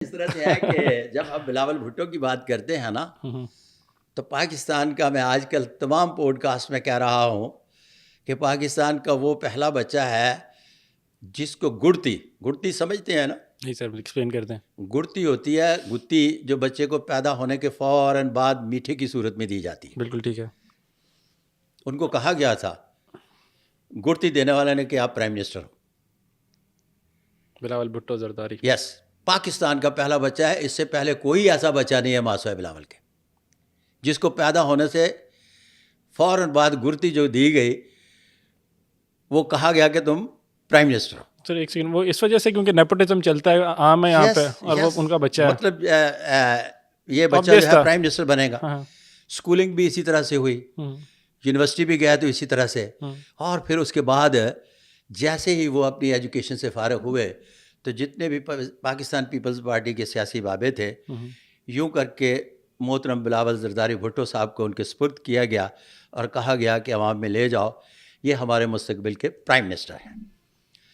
اس طرح سے ہے کہ جب آپ بلاول بھٹو کی بات کرتے ہیں نا تو پاکستان کا، میں آج کل تمام پوڈ کاسٹ میں کہہ رہا ہوں کہ پاکستان کا وہ پہلا بچہ ہے جس کو گڑتی سمجھتے ہیں نا؟ جی سر، ایکسپلین کرتے ہیں. گڑتی ہوتی ہے، گتی جو بچے کو پیدا ہونے کے فوراً بعد میٹھے کی صورت میں دی جاتی ہے. بالکل ٹھیک ہے. ان کو کہا گیا تھا گڑتی دینے والے نے کہ آپ پرائم منسٹر ہو. بلاول بھٹو زرداری. یس، پاکستان کا پہلا بچہ ہے. اس سے پہلے کوئی ایسا بچہ نہیں ہے ماسوائے بلاول کے جس کو پیدا ہونے سے فوراً بعد گڑتی جو دی گئی وہ کہا گیا کہ تم پرائم منسٹر ہو. سر ایک سیکنڈ، وہ اس وجہ سے کیونکہ نیپوٹزم چلتا ہے عام ہے یہاں پہ، اور وہ ان کا بچہ ہے، مطلب یہ بچہ جو ہے پرائم منسٹر بنے گا. اسکولنگ بھی اسی طرح سے ہوئی، یونیورسٹی بھی گیا تو اسی طرح سے، اور پھر اس کے بعد جیسے ہی وہ اپنی ایجوکیشن سے فارغ ہوئے تو جتنے بھی پاکستان پیپلز پارٹی کے سیاسی بابے تھے یوں کر کے محترم بلاول زرداری بھٹو صاحب کو ان کے سپرد کیا گیا اور کہا گیا کہ عوام میں لے جاؤ، یہ ہمارے مستقبل کے پرائم منسٹر ہیں.